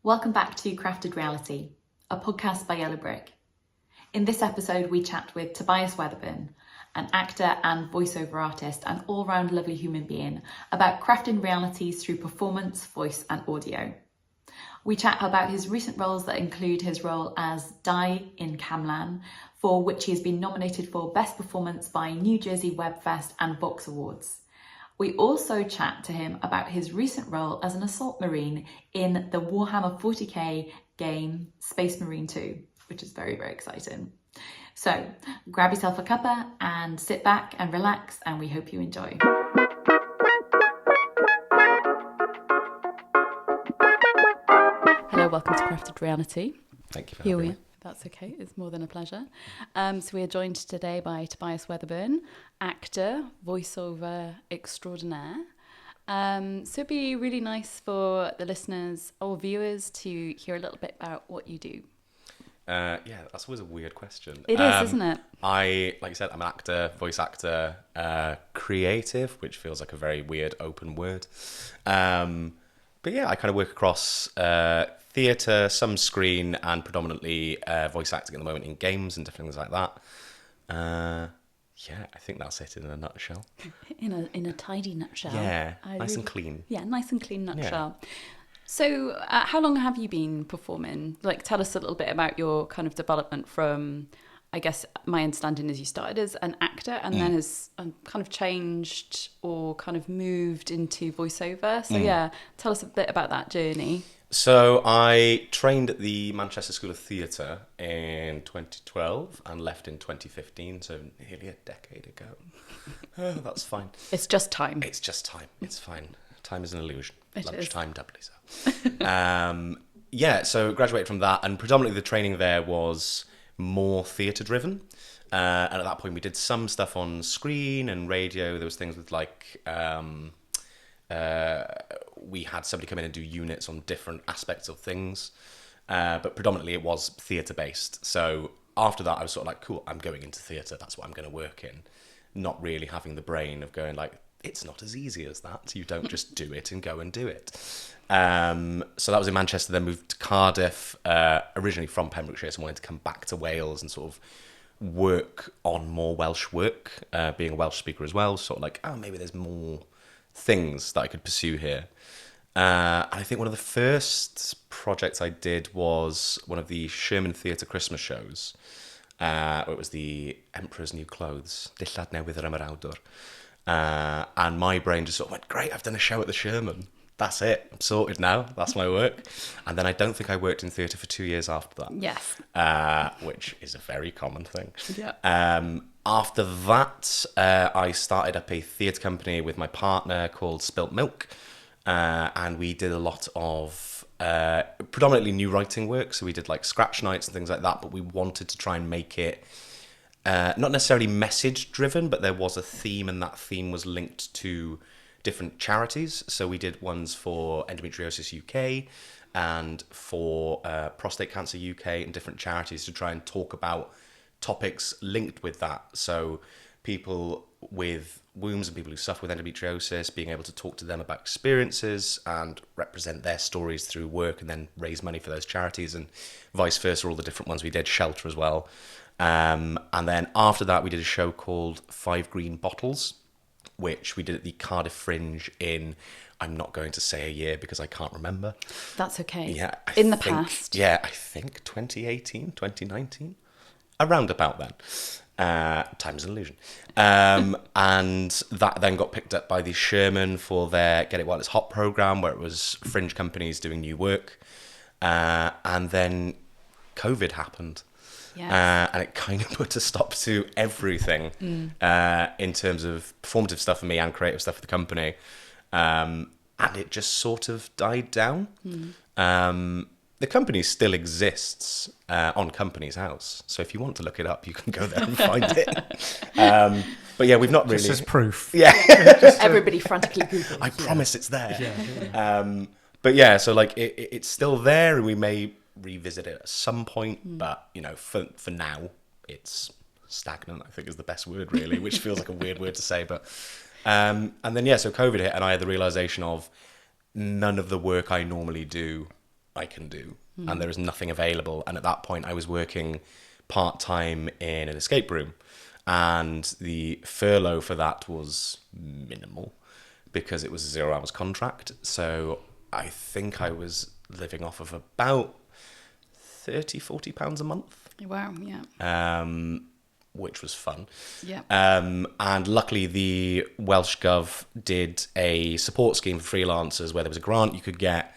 Welcome back to Crafted Reality, a podcast by Yello Brick. In this episode, we chat with Tobias Weatherburn, an actor and voiceover artist and all-round lovely human being, about crafting realities through performance, voice and audio. We chat about his recent roles that include his role as Dai in Camlann, for which he has been nominated for Best Performance by New Jersey Web Fest and Vox Awards. We also chat to him about his recent role as an assault marine in the Warrhammer 40k game Space Marine 2, which is very, very exciting. So grab yourself a cuppa and sit back and relax, and we hope you enjoy. Hello, welcome to Crafted Reality. Thank you for having me. That's okay, it's more than a pleasure. So we are joined today by Tobias Weatherburn, actor, voiceover extraordinaire. So it'd be really nice for the listeners or viewers to hear a little bit about what you do. Yeah, that's always a weird question. It is, isn't it? Like I said, I'm an actor, voice actor, creative, which feels like a very weird open word. But yeah, I kind of work across theatre, some screen, and predominantly voice acting at the moment in games and different things like that. Yeah, I think that's it in a nutshell. In a tidy nutshell. Yeah, nice and clean. Yeah, nice and clean nutshell. Yeah. So how long have you been performing? Like, tell us a little bit about your kind of development from, I guess my understanding is you started as an actor and then has kind of changed or kind of moved into voiceover. So yeah, tell us a bit about that journey. So I trained at the Manchester School of Theatre in 2012 and left in 2015, so nearly a decade ago. Oh, that's fine. It's just time. It's just time. It's fine. Time is an illusion. It Lunchtime, doubly so. Yeah, so graduated from that, and predominantly the training there was more theatre driven. And at that point, we did some stuff on screen and radio. There was things with like... we had somebody come in and do units on different aspects of things, but predominantly it was theatre based. So after that I was sort of like, cool, I'm going into theatre, that's what I'm going to work in, not really having the brain of going like, it's not as easy as that, you don't just do it and go and do it. So that was in Manchester, then moved to Cardiff, originally from Pembrokeshire, so wanted to come back to Wales and sort of work on more Welsh work, being a Welsh speaker as well, sort of like, oh, maybe there's more things that I could pursue here. I think one of the first projects I did was one of the Sherman Theatre Christmas shows, where it was the Emperor's New Clothes, Dillad Newydd yr Ymerawdwr. And my brain just sort of went, great, I've done a show at the Sherman. That's it. I'm sorted now. That's my work. And then I don't think I worked in theatre for 2 years after that. Yes. Which is a very common thing. Yeah. After that, I started up a theatre company with my partner called Spilt Milk. And we did a lot of predominantly new writing work. So we did like scratch nights and things like that. But we wanted to try and make it not necessarily message driven, but there was a theme, and that theme was linked to different charities. So we did ones for Endometriosis UK and for Prostate Cancer UK, and different charities to try and talk about topics linked with that. So people with wombs and people who suffer with endometriosis, being able to talk to them about experiences and represent their stories through work, and then raise money for those charities, and vice versa, all the different ones we did, Shelter as well. And then after that, we did a show called 5 Green Bottles, which we did at the Cardiff Fringe in, I'm not going to say a year because I can't remember. That's okay. Yeah. In the past. Yeah, I think 2018, 2019, around about then. Time is an illusion. And that then got picked up by the Sherman for their Get It While It's Hot programme, where it was fringe companies doing new work. And then COVID happened. Yes. And it kind of put a stop to everything in terms of performative stuff for me and creative stuff for the company. And it just sort of died down. The company still exists on Company's House. So if you want to look it up, you can go there and find it. But yeah, we've not really... Just as proof. Yeah. Everybody frantically Google. I promise it's there. Yeah. But yeah, so like it's still there, and we may revisit it at some point, but you know, for now it's stagnant, I think is the best word really, which feels like a weird word to say, but and then yeah, so COVID hit, and I had the realization of none of the work I normally do I can do. And there is nothing available. And at that point, I was working part-time in an escape room. And the furlough for that was minimal because it was a 0 hours contract. So I think I was living off of about £30-40 a month. Wow, yeah. Which was fun. Yeah. And luckily the Welsh Gov did a support scheme for freelancers where there was a grant you could get.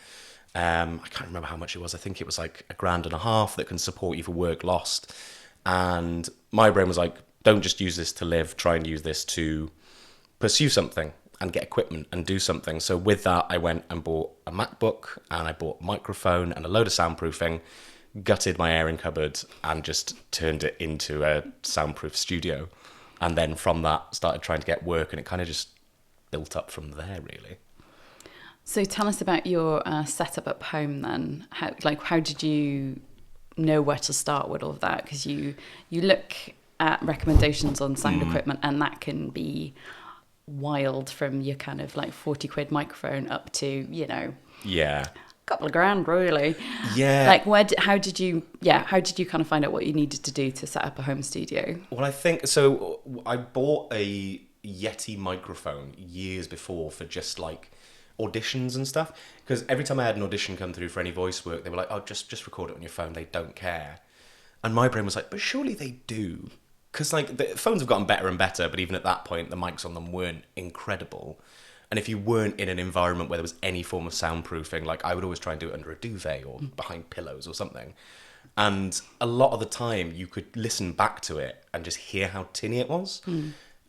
I can't remember how much it was. I think it was like £1.50 that can support you for work lost. And my brain was like, don't just use this to live, try and use this to pursue something and get equipment and do something. So with that, I went and bought a MacBook and I bought a microphone and a load of soundproofing, gutted my airing cupboard and just turned it into a soundproof studio. And then from that, started trying to get work, and it kind of just built up from there, really. So tell us about your setup at home then. How did you know where to start with all of that? Because you look at recommendations on sound equipment, and that can be wild, from your kind of like 40 quid microphone up to, Yeah. a couple of grand, really. Yeah. Like, how did you kind of find out what you needed to do to set up a home studio? Well, I think so. I bought a Yeti microphone years before for just like auditions and stuff, because every time I had an audition come through for any voice work, they were like, oh, just record it on your phone, they don't care. And my brain was like, but surely they do, because like the phones have gotten better and better, but even at that point the mics on them weren't incredible. And if you weren't in an environment where there was any form of soundproofing, like I would always try and do it under a duvet or behind pillows or something. And a lot of the time you could listen back to it and just hear how tinny it was.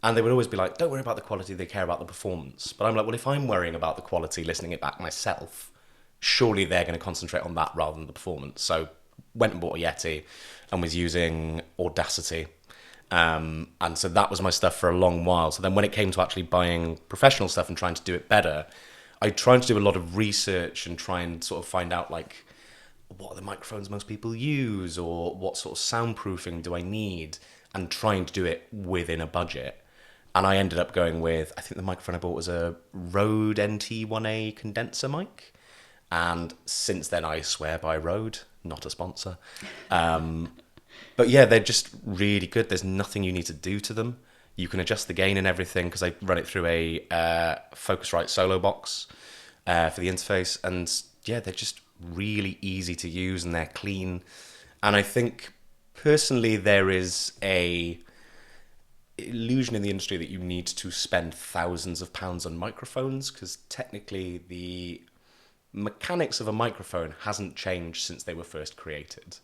And they would always be like, don't worry about the quality, they care about the performance. But I'm like, well, if I'm worrying about the quality, listening it back myself, surely they're going to concentrate on that rather than the performance. So went and bought a Yeti and was using Audacity. And so that was my stuff for a long while. So then when it came to actually buying professional stuff and trying to do it better, I tried to do a lot of research and try and sort of find out like, what are the microphones most people use, or what sort of soundproofing do I need, and trying to do it within a budget. And I ended up going with, I think the microphone I bought was a Rode NT1A condenser mic. And since then I swear by Rode, not a sponsor. But yeah, they're just really good. There's nothing you need to do to them. You can adjust the gain and everything, because I run it through a Focusrite solo box for the interface. And yeah, they're just really easy to use and they're clean. And I think personally there is a illusion in the industry that you need to spend thousands of pounds on microphones, because technically the mechanics of a microphone hasn't changed since they were first created.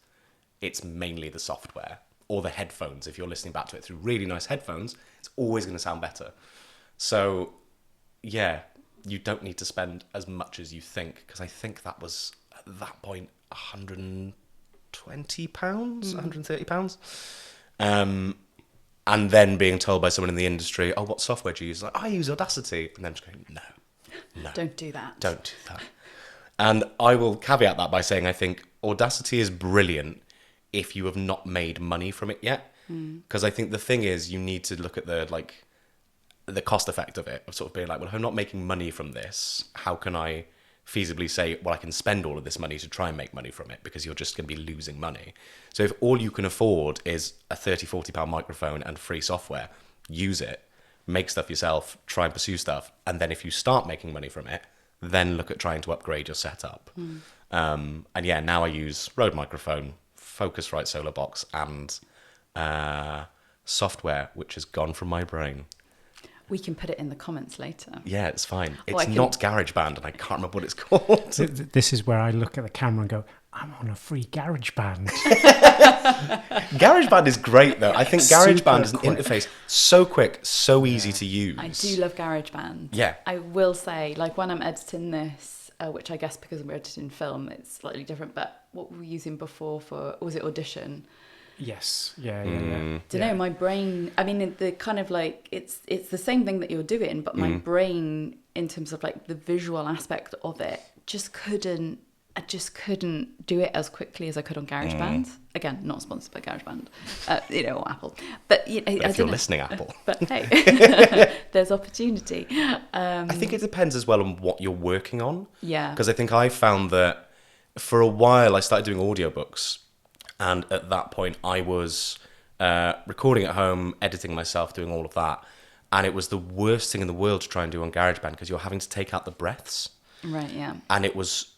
It's mainly the software or the headphones. If you're listening back to it through really nice headphones, it's always going to sound better. So yeah, you don't need to spend as much as you think, because I think that was at that point £120, £130. And then being told by someone in the industry, oh, what software do you use? Like, I use Audacity. And then just going, no. Don't do that. Don't do that. And I will caveat that by saying I think Audacity is brilliant if you have not made money from it yet. Because I think the thing is, you need to look at the cost effect of it, of sort of being like, well, if I'm not making money from this, how can I feasibly say, well, I can spend all of this money to try and make money from it, because you're just going to be losing money. So if all you can afford is a £30-40 microphone and free software, use it, make stuff yourself, try and pursue stuff. And then if you start making money from it, then look at trying to upgrade your setup. And yeah, now I use Rode microphone, Focusrite solar box, and software, which has gone from my brain. We can put it in the comments later. Yeah, it's fine. It's not GarageBand, and I can't remember what it's called. This is where I look at the camera and go, I'm on a free GarageBand. GarageBand is great, though. I think GarageBand is an interface so quick, so easy to use. I do love GarageBand. Yeah. I will say, like when I'm editing this, which I guess because we're editing film, it's slightly different, but what were we using before was it Audition? Yes. Yeah. Don't know, my brain, I mean, the kind of like, it's the same thing that you're doing, but my brain, in terms of like the visual aspect of it, I just couldn't do it as quickly as I could on GarageBand. Again, not sponsored by GarageBand, or Apple. But, if you're listening, Apple. But hey, there's opportunity. I think it depends as well on what you're working on. Yeah. Because I think I found that for a while, I started doing audiobooks. And at that point, I was recording at home, editing myself, doing all of that. And it was the worst thing in the world to try and do on GarageBand because you're having to take out the breaths. Right, yeah. And it was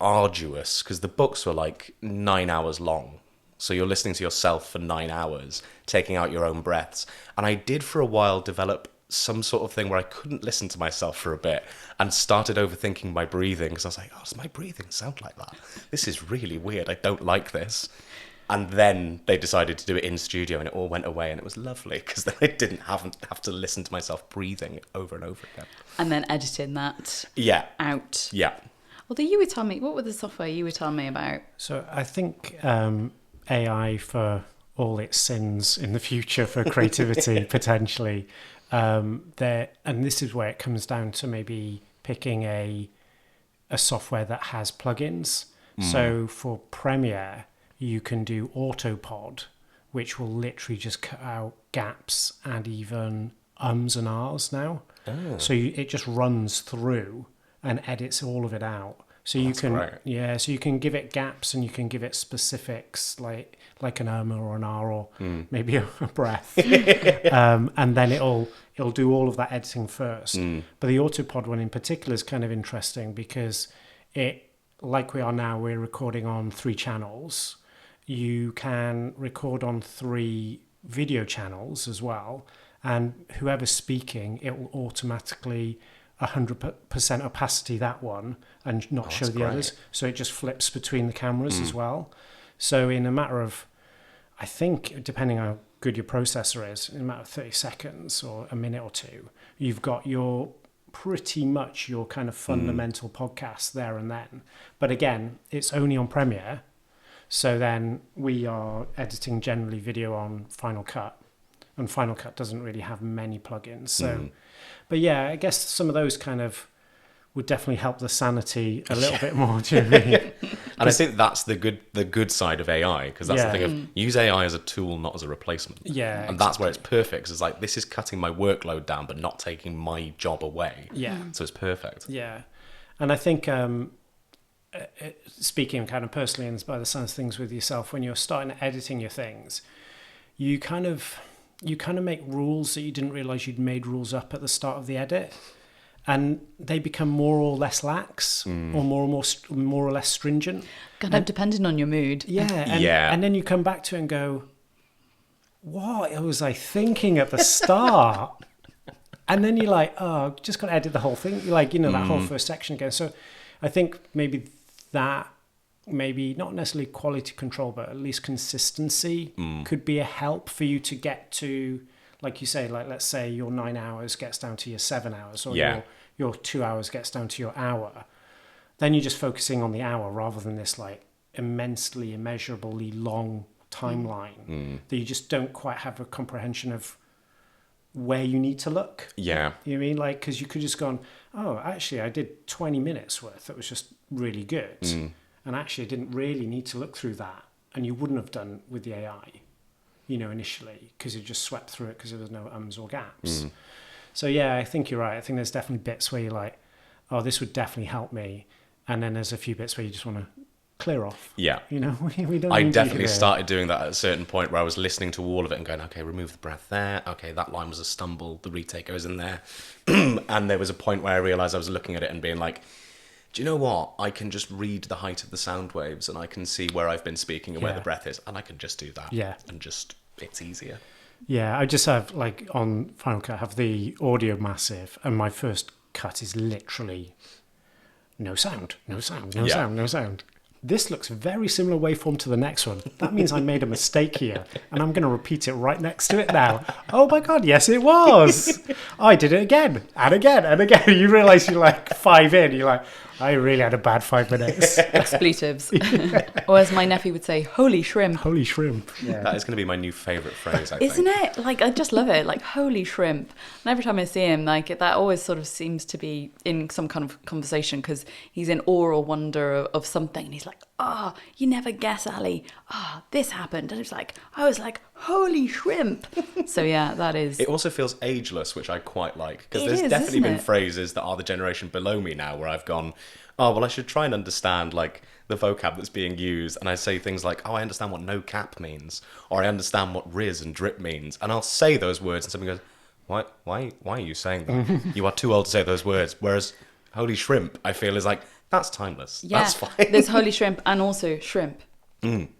arduous because the books were like 9 hours long. So you're listening to yourself for 9 hours, taking out your own breaths. And I did for a while develop some sort of thing where I couldn't listen to myself for a bit and started overthinking my breathing because I was like, oh, does my breathing sound like that? This is really weird. I don't like this. And then they decided to do it in studio and it all went away and it was lovely because then I didn't have to listen to myself breathing over and over again. And then editing that out. Yeah. Although you were telling me, what were the software you were telling me about? So I think AI, for all its sins in the future for creativity, potentially, and this is where it comes down to maybe picking a software that has plugins. So for Premiere, you can do Autopod, which will literally just cut out gaps and even ums and ahs now. Oh. So it just runs through and edits all of it out. So you can, great. So you can give it gaps and you can give it specifics like an or an R or maybe a breath, and then it'll do all of that editing first. But the Autopod one in particular is kind of interesting because like we are now, we're recording on 3 channels. You can record on 3 video channels as well, and whoever's speaking, it will automatically 100% opacity that one and not show the others. So it just flips between the cameras as well. So in a matter of, I think, depending on how good your processor is, in a matter of 30 seconds or a minute or two, you've got pretty much your kind of fundamental podcast there and then. But again, it's only on Premiere. So then we are editing generally video on Final Cut, and Final Cut doesn't really have many plugins. So, but yeah, I guess some of those kind of would definitely help the sanity a little bit more. Do you know what I mean? And I think that's the good side of AI, because that's the thing of use AI as a tool, not as a replacement. Yeah, and that's where it's perfect. It's like, this is cutting my workload down, but not taking my job away. Yeah. So it's perfect. Yeah. And I think, speaking kind of personally and by the sounds of things with yourself, when you're starting editing your things, you kind of make rules that you didn't realize you'd made rules up at the start of the edit, and they become more or less lax or more or less stringent. Kind of depending on your mood. Yeah. And then you come back to it and go, what was I thinking at the start? And then you're like, oh, just got to edit the whole thing. You're like, that whole first section again. So I think maybe not necessarily quality control, but at least consistency could be a help for you to get to, like you say, like let's say your 9 hours gets down to your 7 hours, or your 2 hours gets down to your hour. Then you're just focusing on the hour rather than this like immensely, immeasurably long timeline that you just don't quite have a comprehension of where you need to look. Yeah. You know what I mean? Like, because you could just go, oh, actually, I did 20 minutes worth. That was just really good. And actually, I didn't really need to look through that. And you wouldn't have done with the AI, initially, because you just swept through it because there was no ums or gaps. So, yeah, I think you're right. I think there's definitely bits where you're like, oh, this would definitely help me. And then there's a few bits where you just want to clear off. Yeah. We don't I need definitely started doing that at a certain point where I was listening to all of it and going, okay, remove the breath there. Okay, that line was a stumble. The retake goes in there. And there was a point where I realized I was looking at it and being like, do you know what? I can just read the height of the sound waves and I can see where I've been speaking and where the breath is. And I can just do that. Yeah. And it's easier. Yeah, I just have, like, on Final Cut, I have the audio massive, and my first cut is literally no sound. This looks very similar waveform to the next one. That means I made a mistake here, and I'm going to repeat it right next to it now. Oh my God, yes it was. I did it again, and again, and again. You realise you're like 5 in, you're like, I really had a bad 5 minutes. Expletives. Or as my nephew would say, holy shrimp. Holy shrimp. Yeah. That is going to be my new favourite phrase, I think. Isn't it? Like, I just love it. Like, holy shrimp. And every time I see him, like, that always sort of seems to be in some kind of conversation because he's in awe or wonder of something. And he's like, oh, you never guess, Ali. Oh, this happened. And I was like, holy shrimp. So, yeah, that is... It also feels ageless, which I quite like. Because It there's is, definitely isn't been it? phrases that are the generation below me now where I've gone, oh, well, I should try and understand, like, the vocab that's being used. And I say things like, oh, I understand what no cap means, or I understand what riz and drip means. And I'll say those words and somebody goes, why are you saying that? You are too old to say those words. Whereas holy shrimp, I feel, is like, that's timeless. Yeah, that's fine. there's holy shrimp and also shrimp.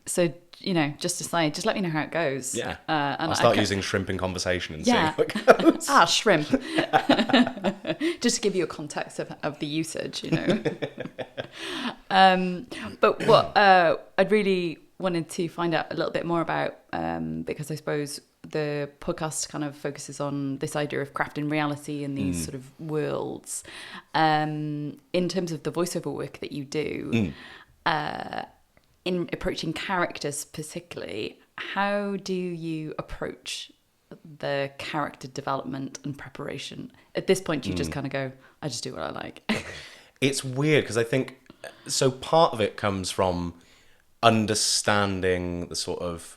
So, you know, just decide, just let me know how it goes. Yeah. And I'll start using shrimp in conversation and see Yeah. how it goes. Shrimp. Just to give you a context of the usage, you know. But what I'd really wanted to find out a little bit more about, because I suppose the podcast kind of focuses on this idea of crafting reality in these sort of worlds. In terms of the voiceover work that you do, in approaching characters particularly, how do you approach the character development and preparation? At this point, you just kind of go, I just do what I like. It's weird because I think, so part of it comes from understanding the sort of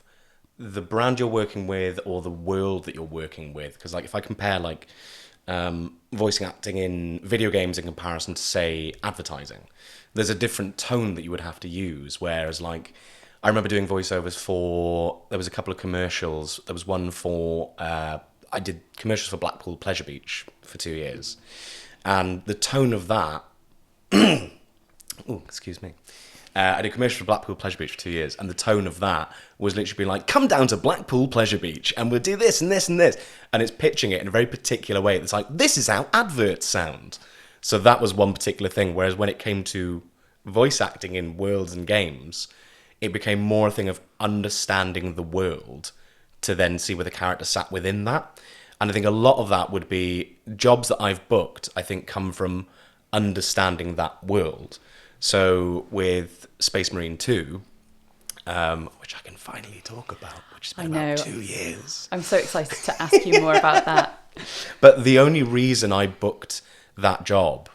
the brand you're working with or the world that you're working with. Because like if I compare like voicing acting in video games in comparison to, say, advertising, there's a different tone that you would have to use. Whereas like I remember doing voiceovers for, there was a couple of commercials. There was one for, I did commercials for Blackpool Pleasure Beach for 2 years. And the tone of that, oh, excuse me. I did commercials for Blackpool Pleasure Beach for 2 years. And the tone of that was literally being like, come down to Blackpool Pleasure Beach and we'll do this and this and this. And it's pitching it in a very particular way. It's like, this is how adverts sound. So that was one particular thing. Whereas when it came to voice acting in worlds and games, it became more a thing of understanding the world to then see where the character sat within that. And I think a lot of that would be jobs that I've booked, I think, come from understanding that world. So with Space Marine 2, which I can finally talk about, which has been about 2 years. I'm so excited to ask you more about that. But the only reason I booked that job,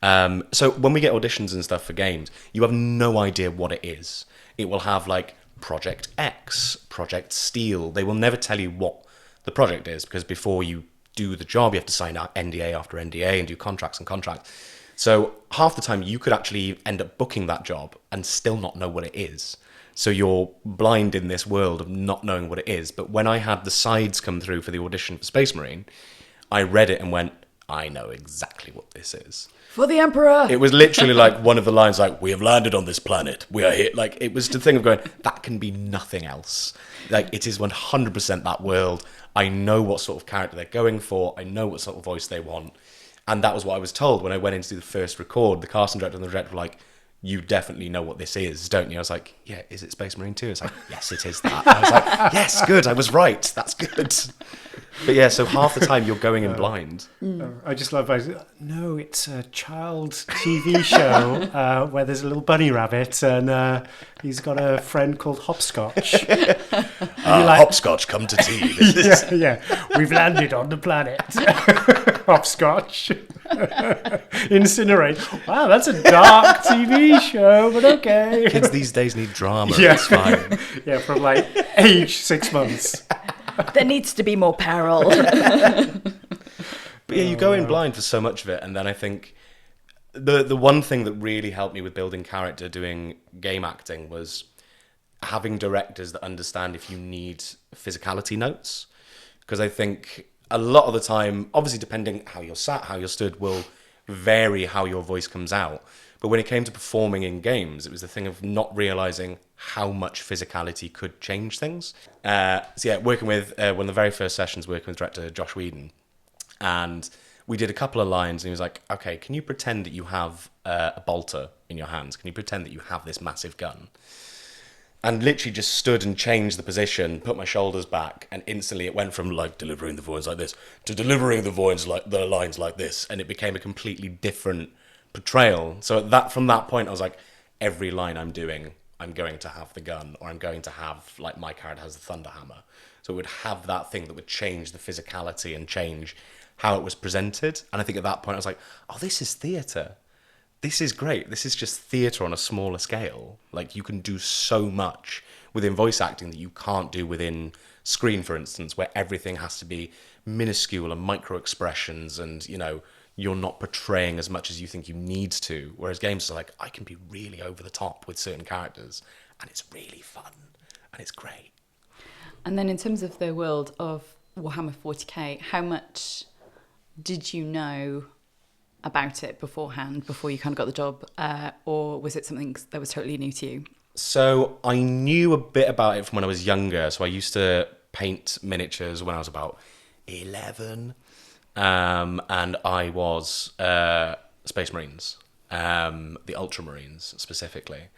so when we get auditions and stuff for games, you have no idea what it is. It will have like Project X, Project Steel. They will never tell you what the project is, because before you do the job, you have to sign out NDA after NDA and do contracts and contracts. So half the time you could actually end up booking that job and still not know what it is. So you're blind in this world of not knowing what it is. But when I had the sides come through for the audition for Space Marine, I read it and went, I know exactly what this is. For the Emperor! It was literally like one of the lines like, we have landed on this planet. We are here. Like, it was the thing of going, that can be nothing else. Like, it is 100% that world. I know what sort of character they're going for. I know what sort of voice they want. And that was what I was told when I went in to do the first record. The casting director and the director were like, you definitely know what this is, don't you? I was like, yeah, is it Space Marine 2? It's like, yes, it is that. I was like, yes, good, I was right. That's good. But yeah, so half the time you're going in blind. I just love, no, it's a child TV show where there's a little bunny rabbit and he's got a friend called Hopscotch. Hopscotch, come to tea. Yeah, we've landed on the planet. Hopscotch. Incinerate. Wow, that's a dark TV show, but okay. Kids these days need drama. Yeah. It's fine. Yeah, from like age 6 months. There needs to be more peril. But yeah, you go in blind for so much of it, and then I think the one thing that really helped me with building character doing game acting was having directors that understand if you need physicality notes. Because I think a lot of the time, obviously depending how you're sat, how you're stood, will vary how your voice comes out. But when it came to performing in games, it was the thing of not realising how much physicality could change things. So yeah, working with, one of the very first sessions, working with director Josh Whedon, and we did a couple of lines, and he was like, okay, can you pretend that you have a bolter in your hands? Can you pretend that you have this massive gun? And literally just stood and changed the position, put my shoulders back, and instantly it went from like delivering the voice like this to delivering the lines like this, and it became a completely different portrayal. So from that point, I was like, every line I'm doing, I'm going to have the gun, or I'm going to have, like, my character has the thunder hammer. So it would have that thing that would change the physicality and change how it was presented. And I think at that point I was like, oh, this is theatre. This is great. This is just theatre on a smaller scale. Like, you can do so much within voice acting that you can't do within screen, for instance, where everything has to be minuscule and micro expressions and, you know, you're not portraying as much as you think you need to. Whereas games are like, I can be really over the top with certain characters, and it's really fun, and it's great. And then in terms of the world of Warhammer 40k, how much did you know about it beforehand, before you kind of got the job, or was it something that was totally new to you? So I knew a bit about it from when I was younger. So I used to paint miniatures when I was about 11. And I was Space Marines, the Ultramarines specifically.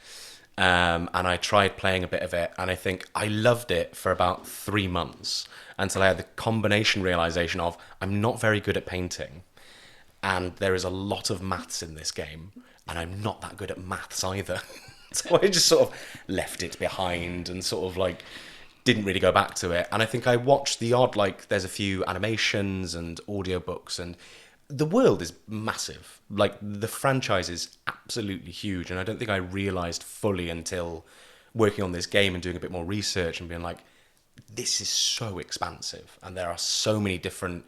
And I tried playing a bit of it, and I think I loved it for about 3 months until I had the combination realization of I'm not very good at painting, and there is a lot of maths in this game, and I'm not that good at maths either. So I just sort of left it behind and sort of like didn't really go back to it. And I think I watched the odd, like, there's a few animations and audiobooks, and the world is massive. Like, the franchise is absolutely huge, and I don't think I realised fully until working on this game and doing a bit more research and being like, this is so expansive, and there are so many different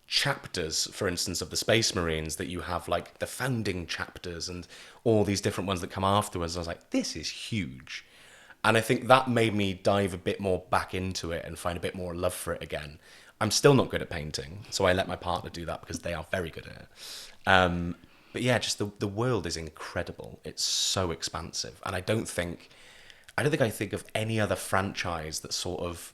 chapters, for instance, of the Space Marines, that you have like the founding chapters and all these different ones that come afterwards. I was like, this is huge. And I think that made me dive a bit more back into it and find a bit more love for it again. I'm still not good at painting, so I let my partner do that because they are very good at it. But yeah, just the world is incredible. It's so expansive. And I don't think I think of any other franchise that sort of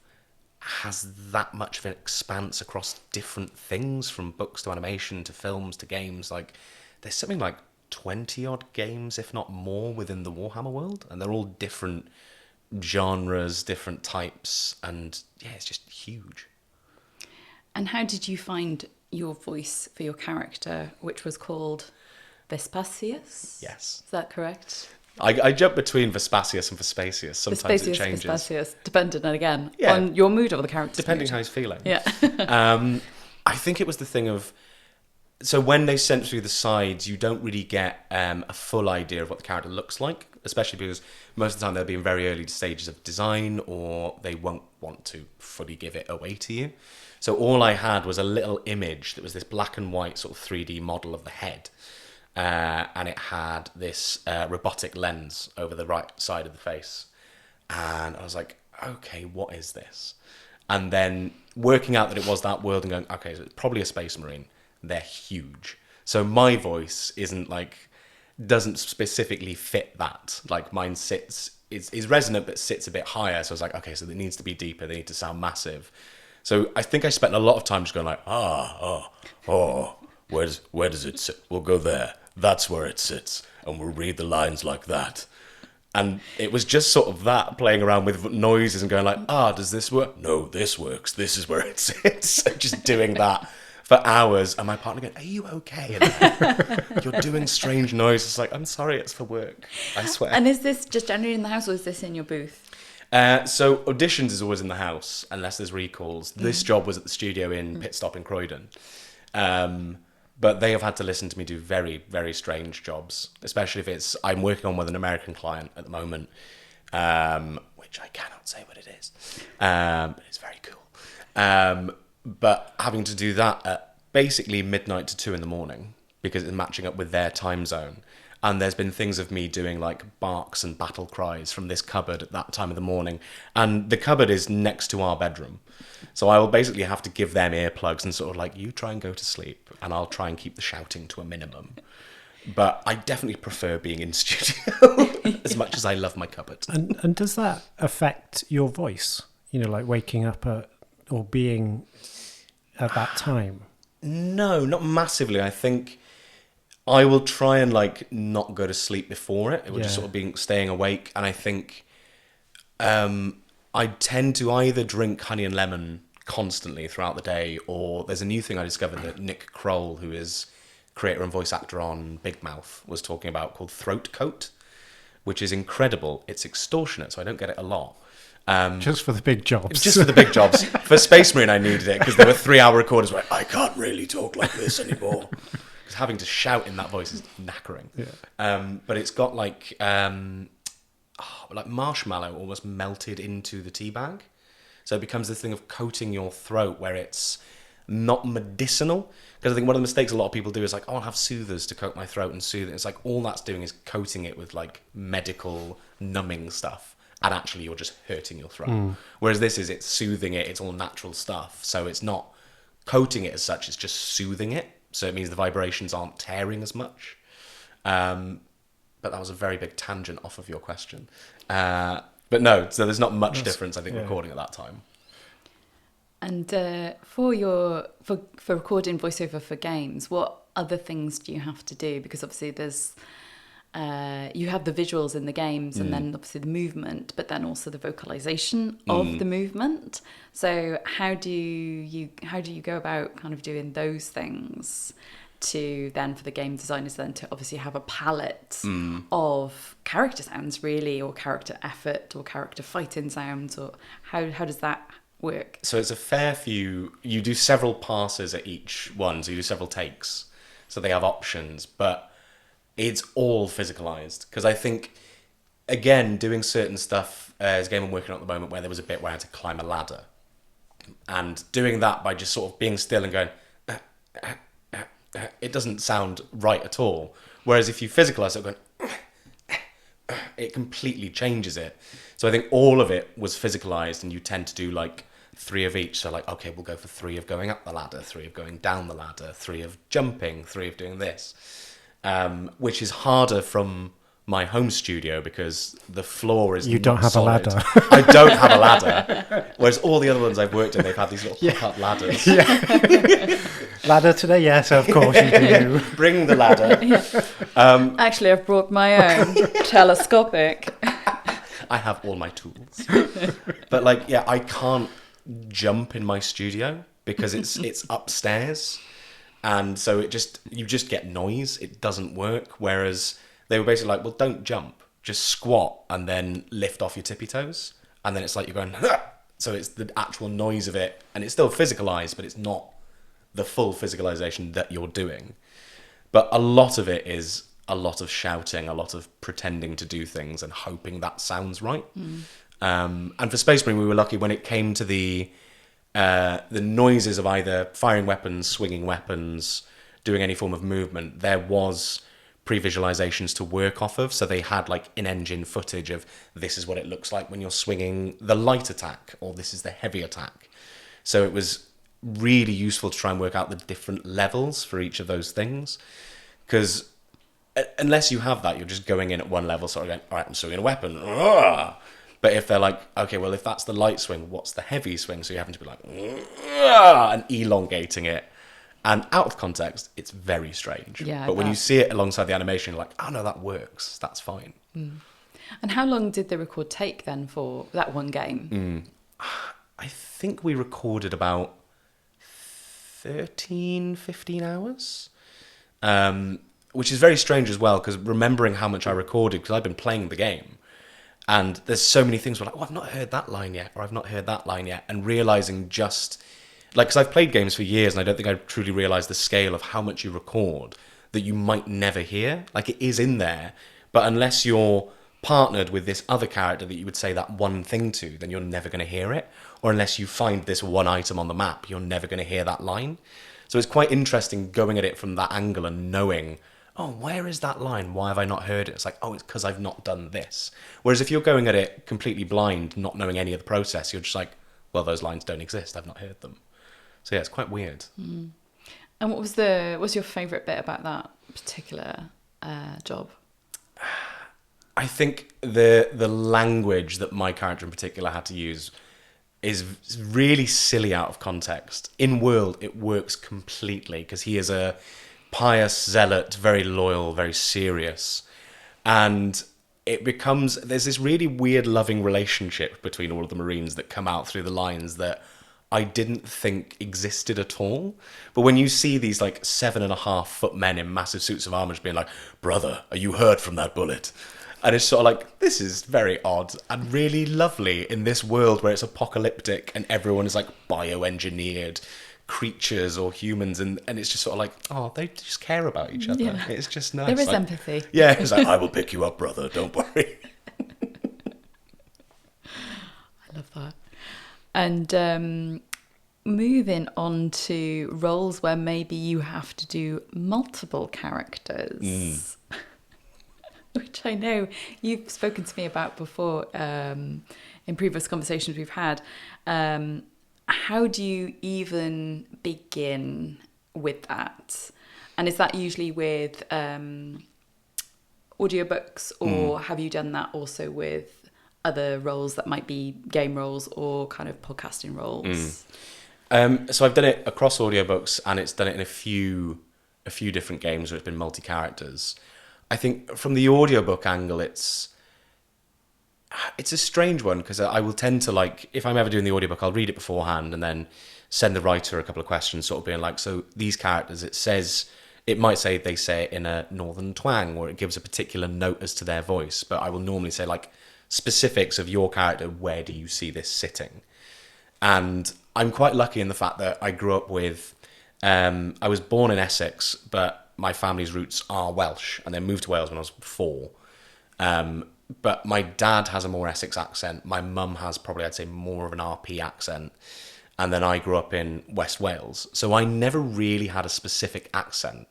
has that much of an expanse across different things, from books to animation to films to games. Like, there's something like 20 odd games, if not more, within the Warhammer world, and they're all different genres, different types, and yeah, it's just huge. And how did you find your voice for your character, which was called Vespasius? Yes. Is that correct? I jump between Vespasius and Vespasius. Sometimes Vespasius, it changes. Vespasius, depending, again, Yeah. on your mood or the character's Depending mood. how he's feeling. Yeah. I think it was the thing of, so when they sent through the sides, you don't really get a full idea of what the character looks like, especially because most of the time they'll be in very early stages of design, or they won't want to fully give it away to you. So all I had was a little image that was this black and white sort of 3D model of the head. And it had this robotic lens over the right side of the face. And I was like, okay, what is this? And then working out that it was that world and going, okay, so it's probably a Space Marine. They're huge. So my voice doesn't specifically fit that. Like, mine is resonant but sits a bit higher. So I was like, okay, so it needs to be deeper. They need to sound massive. So I think I spent a lot of time just going like, where does it sit? We'll go there. That's where it sits. And we'll read the lines like that. And it was just sort of that, playing around with noises and going like, does this work? No, this works. This is where it sits. Just doing that for hours. And my partner going, are you okay? You're doing strange noises. Like, I'm sorry, it's for work. I swear. And is this just generally in the house, or is this in your booth? So auditions is always in the house, unless there's recalls. This job was at the studio in Pit Stop in Croydon. But they have had to listen to me do very, very strange jobs, especially if I'm working on with an American client at the moment, which I cannot say what it is. But it's very cool. But having to do that at basically midnight to 2 a.m, because it's matching up with their time zone. And there's been things of me doing like barks and battle cries from this cupboard at that time of the morning. And the cupboard is next to our bedroom. So I will basically have to give them earplugs and sort of like, you try and go to sleep, and I'll try and keep the shouting to a minimum. But I definitely prefer being in studio as much as I love my cupboard. And does that affect your voice? You know, like waking up or being at that time? No, not massively. I think I will try and like not go to sleep before it. It will just sort of staying awake. And I think I tend to either drink honey and lemon constantly throughout the day, or there's a new thing I discovered that Nick Kroll, who is creator and voice actor on Big Mouth, was talking about, called throat coat, which is incredible. It's extortionate, so I don't get it a lot. Just for the big jobs. Just for the big jobs. For Space Marine, I needed it because there were 3-hour recorders where I can't really talk like this anymore. Because having to shout in that voice is knackering. Yeah. But it's got like marshmallow almost melted into the tea bag. So it becomes this thing of coating your throat where it's not medicinal. Because I think one of the mistakes a lot of people do is like, oh, I'll have soothers to coat my throat and soothe it. It's like all that's doing is coating it with like medical numbing stuff, and actually you're just hurting your throat. Whereas it's soothing it, it's all natural stuff, so it's not coating it as such, it's just soothing it, so it means the vibrations aren't tearing as much. But that was a very big tangent off of your question. But no, so there's not much difference, I think, recording at that time. And for recording voiceover for games, what other things do you have to do? Because obviously there's you have the visuals in the games, and then obviously the movement, but then also the vocalization of the movement. So how do you go about kind of doing those things to then, for the game designers then to obviously have a palette of character sounds really, or character effort, or character fighting sounds, or how does that work? So it's a fair few. You do several passes at each one, so you do several takes. So they have options, but it's all physicalized. Because I think, again, doing certain stuff, there's a game I'm working on at the moment where there was a bit where I had to climb a ladder. And doing that by just sort of being still and going, it doesn't sound right at all. Whereas if you physicalize it, going, it completely changes it. So I think all of it was physicalized, and you tend to do like 3 of each. So like, okay, we'll go for 3 of going up the ladder, 3 of going down the ladder, 3 of jumping, 3 of doing this, which is harder from my home studio because the floor is You don't have solid. a ladder. I don't have a ladder. Whereas all the other ones I've worked in, they've had these little hook-up ladders. Ladder today? Yes, of course you do. Bring the ladder. Actually, I've brought my own telescopic. I have all my tools. But like, yeah, I can't jump in my studio because it's upstairs. And so you just get noise. It doesn't work. Whereas they were basically like, well, don't jump. Just squat and then lift off your tippy toes. And then it's like you're going, Hah! So it's the actual noise of it. And it's still physicalized, but it's not the full physicalization that you're doing. But a lot of it is a lot of shouting, a lot of pretending to do things and hoping that sounds right. And for Space Marine, we were lucky when it came to the noises of either firing weapons, swinging weapons, doing any form of movement. There was pre-visualizations to work off of, so they had like in-engine footage of this is what it looks like when you're swinging the light attack, or this is the heavy attack. So it was really useful to try and work out the different levels for each of those things, because unless you have that, you're just going in at one level, sort of going, all right, I'm swinging a weapon. But if they're like, okay, well, if that's the light swing, what's the heavy swing? So you happen to be like, and elongating it. And out of context, it's very strange. Yeah, but when you see it alongside the animation, you're like, oh, no, that works. That's fine. And how long did the record take then for that one game? I think we recorded about 13, 15 hours, which is very strange as well, because remembering how much I recorded, because I've been playing the game, and there's so many things where like, oh, I've not heard that line yet, or I've not heard that line yet, and realising just, like, because I've played games for years, and I don't think I've truly realised the scale of how much you record that you might never hear. Like, it is in there, but unless you're partnered with this other character that you would say that one thing to, then you're never going to hear it. Or unless you find this one item on the map, you're never going to hear that line. So it's quite interesting going at it from that angle and knowing, oh, where is that line? Why have I not heard it? It's like, oh, it's because I've not done this. Whereas if you're going at it completely blind, not knowing any of the process, you're just like, well, those lines don't exist. I've not heard them. So yeah, it's quite weird. And what's your favourite bit about that particular job? I think the language that my character in particular had to use is really silly out of context. In world, it works completely because he is a pious zealot, very loyal, very serious. And it becomes, there's this really weird loving relationship between all of the Marines that come out through the lines that I didn't think existed at all. But when you see these like 7.5 foot men in massive suits of armour just being like, brother, are you hurt from that bullet? And it's sort of like, this is very odd and really lovely in this world where it's apocalyptic and everyone is like bioengineered creatures or humans. And it's just sort of like, oh, they just care about each other. Yeah. It's just nice. There is like, empathy. Yeah, it's like, I will pick you up, brother. Don't worry. I love that. And moving on to roles where maybe you have to do multiple characters, which I know you've spoken to me about before in previous conversations we've had. How do you even begin with that? And is that usually with audiobooks, or have you done that also with other roles that might be game roles or kind of podcasting roles? So I've done it across audiobooks, and it's done it in a few different games where it's been multi-characters. I think from the audiobook angle, it's a strange one, because I will tend to, like, if I'm ever doing the audiobook, I'll read it beforehand and then send the writer a couple of questions, sort of being like, so these characters, it might say they say it in a northern twang, or it gives a particular note as to their voice, but I will normally say, like, specifics of your character, where do you see this sitting? And I'm quite lucky in the fact that I grew up with, I was born in Essex, but my family's roots are Welsh, and then moved to Wales when I was 4. But my dad has a more Essex accent. My mum has probably, I'd say, more of an RP accent. And then I grew up in West Wales. So I never really had a specific accent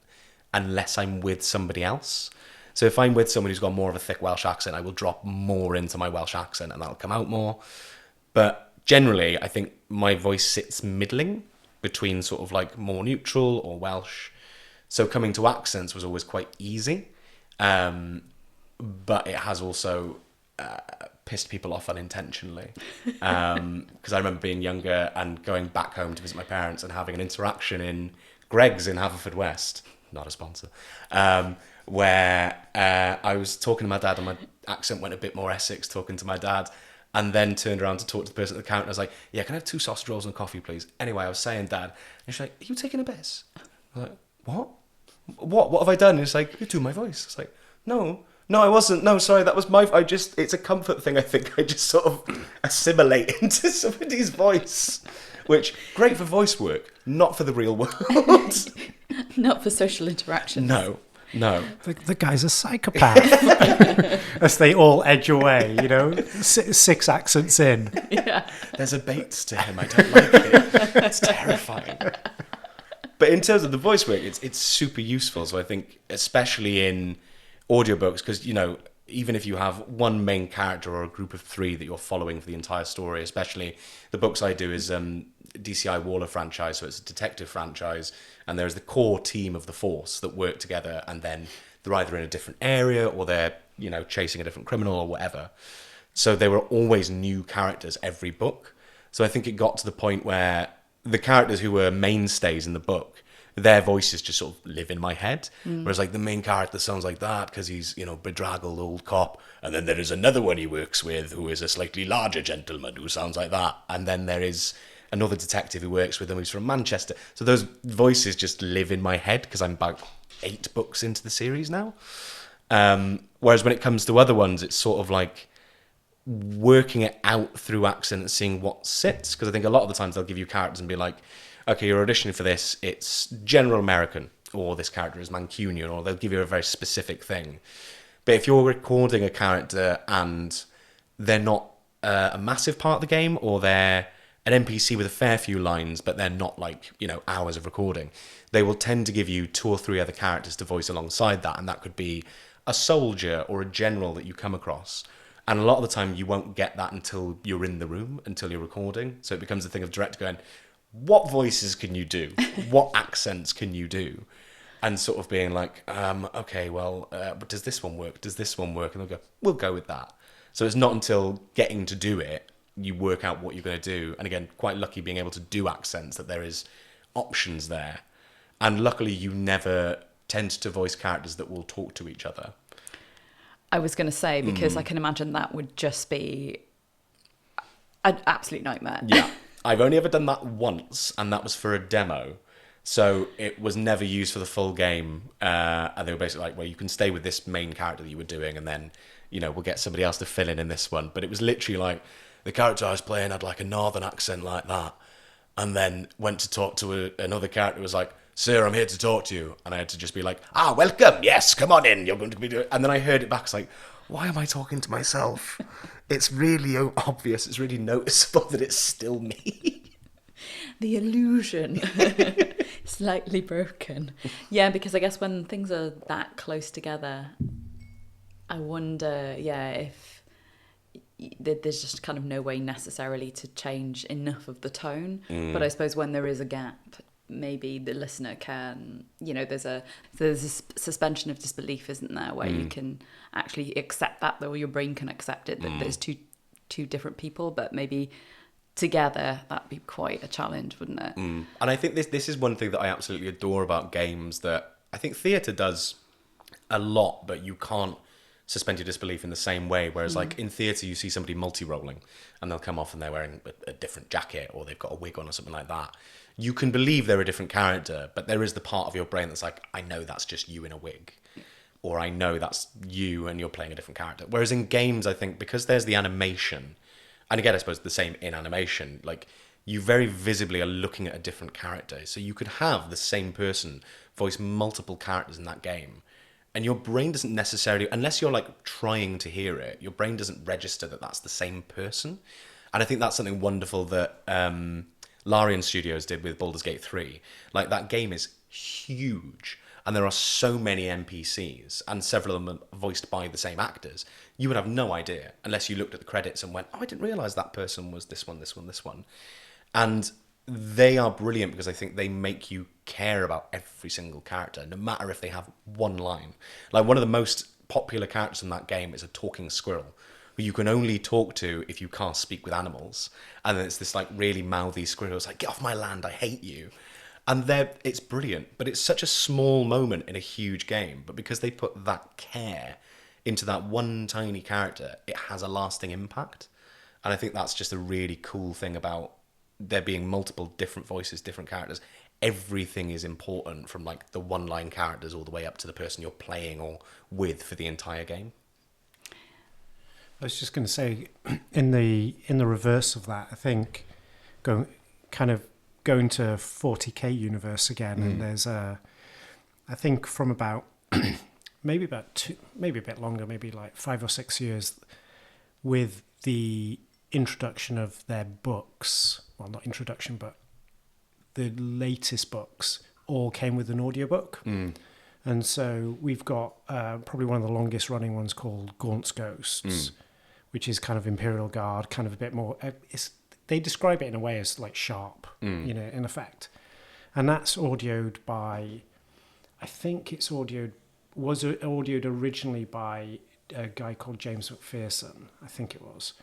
unless I'm with somebody else. So if I'm with somebody who's got more of a thick Welsh accent, I will drop more into my Welsh accent and that'll come out more. But generally, I think my voice sits middling between sort of like more neutral or Welsh. So coming to accents was always quite easy. But it has also pissed people off unintentionally. Because I remember being younger and going back home to visit my parents and having an interaction in Greg's in Haverfordwest, not a sponsor, where I was talking to my dad and my accent went a bit more Essex, talking to my dad, and then turned around to talk to the person at the counter. I was like, yeah, can I have 2 sausage rolls and a coffee, please? Anyway, I was saying, Dad, and she's like, are you taking a piss? I was like, what? What have I done? And it's like, you're doing my voice. It's like, no, I wasn't. No, sorry, that was my... it's a comfort thing, I think. I just sort of assimilate into somebody's voice, which, great for voice work, not for the real world. Not for social interaction. No. The guy's a psychopath. As they all edge away, 6 accents in. Yeah. There's a Bates to him. I don't like it. It's terrifying. But in terms of the voice work, it's super useful. So I think, especially in audiobooks, because, even if you have one main character or a group of 3 that you're following for the entire story, especially the books I do is DCI Waller franchise, so it's a detective franchise, and there's the core team of the force that work together, and then they're either in a different area or they're, chasing a different criminal or whatever. So there were always new characters every book. So I think it got to the point where the characters who were mainstays in the book, their voices just sort of live in my head. Whereas like the main character sounds like that because he's, bedraggled old cop. And then there is another one he works with who is a slightly larger gentleman who sounds like that. And then there is another detective who works with him who's from Manchester. So those voices just live in my head because I'm about 8 books into the series now. Whereas when it comes to other ones, it's sort of like working it out through accent and seeing what sits. Because I think a lot of the times they'll give you characters and be like, okay, you're auditioning for this, it's General American, or this character is Mancunian, or they'll give you a very specific thing. But if you're recording a character and they're not a massive part of the game, or they're an NPC with a fair few lines, but they're not like, hours of recording, they will tend to give you 2 or 3 other characters to voice alongside that, and that could be a soldier or a general that you come across. And a lot of the time you won't get that until you're in the room, until you're recording. So it becomes a thing of director going, what voices can you do? What accents can you do? And sort of being like, okay, well, but does this one work? Does this one work? And they'll go, we'll go with that. So it's not until getting to do it, you work out what you're going to do. And again, quite lucky being able to do accents, that there is options there. And luckily you never tend to voice characters that will talk to each other. I was going to say, because I can imagine that would just be an absolute nightmare. Yeah. I've only ever done that once, and that was for a demo. So it was never used for the full game. And they were basically like, well, you can stay with this main character that you were doing, and then, we'll get somebody else to fill in this one. But it was literally like, the character I was playing had like a northern accent like that, and then went to talk to another character who was like, sir, I'm here to talk to you. And I had to just be like, welcome, yes, come on in, you're going to be doing... And then I heard it back, it's like, why am I talking to myself? It's really obvious, it's really noticeable that it's still me. the illusion slightly broken. Yeah, because I guess when things are that close together, I wonder, if there's just kind of no way necessarily to change enough of the tone. But I suppose when there is a gap, maybe the listener can, there's a suspension of disbelief, isn't there, where you can actually accept that, or your brain can accept it, that there's two different people, but maybe together that'd be quite a challenge, wouldn't it? And I think this is one thing that I absolutely adore about games, that I think theatre does a lot, but you can't suspend your disbelief in the same way. Whereas like in theatre, you see somebody multi-rolling and they'll come off and they're wearing a different jacket, or they've got a wig on or something like that. You can believe they're a different character, but there is the part of your brain that's like, I know that's just you in a wig, or I know that's you and you're playing a different character. Whereas in games, I think because there's the animation, and again, I suppose the same in animation, like you very visibly are looking at a different character. So you could have the same person voice multiple characters in that game, and your brain doesn't necessarily, unless you're like trying to hear it, your brain doesn't register that that's the same person. And I think that's something wonderful that Larian Studios did with Baldur's Gate 3. Like that game is huge, and there are so many NPCs, and several of them are voiced by the same actors. You would have no idea unless you looked at the credits and went, oh, I didn't realise that person was this one, this one, this one. And they are brilliant because I think they make you care about every single character, no matter if they have one line. Like one of the most popular characters in that game is a talking squirrel, who you can only talk to if you can't speak with animals. And then it's this like really mouthy squirrel. It's like, get off my land, I hate you. And it's brilliant, but it's such a small moment in a huge game. But because they put that care into that one tiny character, it has a lasting impact. And I think that's just a really cool thing about there being multiple different voices, different characters. Everything is important, from like the one-line characters all the way up to the person you're playing or with for the entire game. I was just going to say, in the reverse of that, I think going to 40k universe again, and there's I think from about maybe a bit longer, maybe like 5 or 6 years, with the introduction of their books, well, not introduction, but the latest books all came with an audiobook. And so we've got probably one of the longest running ones called Gaunt's Ghosts, which is kind of Imperial Guard, kind of a bit more, they describe it in a way as like sharp, in effect. And that's audioed by, I think it's was audioed originally by a guy called James McPherson, I think it was.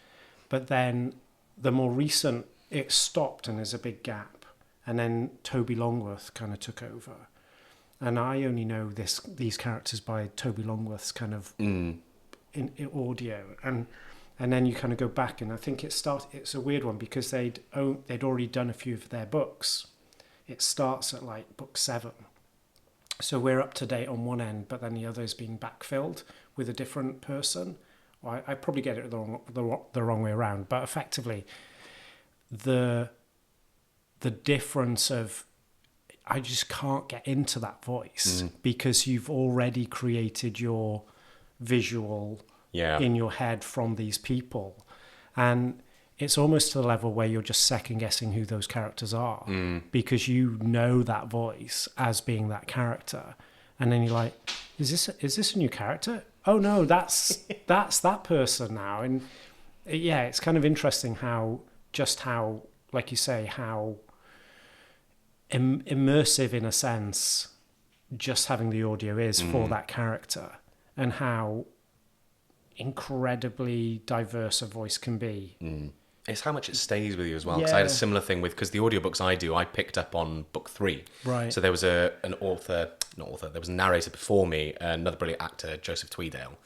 But then the more recent, it stopped and there's a big gap. And then Toby Longworth kind of took over. And I only know these characters by Toby Longworth's kind of in audio. And then you kind of go back, and I think it's a weird one because they'd already done a few of their books. It starts at like book 7. So we're up to date on one end, but then the other is being backfilled with a different person. Well, I probably get it the wrong way around, but effectively the difference of, I just can't get into that voice because you've already created your visual in your head from these people. And it's almost to the level where you're just second guessing who those characters are because you know that voice as being that character. And then you're like, is this a new character? Oh no, that's that person now. And yeah, it's kind of interesting how, like you say, how immersive in a sense just having the audio is for that character, and how incredibly diverse a voice can be. It's how much it stays with you as well. Because I had a similar thing because the audiobooks I picked up on book 3. Right. So there was there was a narrator before me, another brilliant actor, Joseph Tweedale,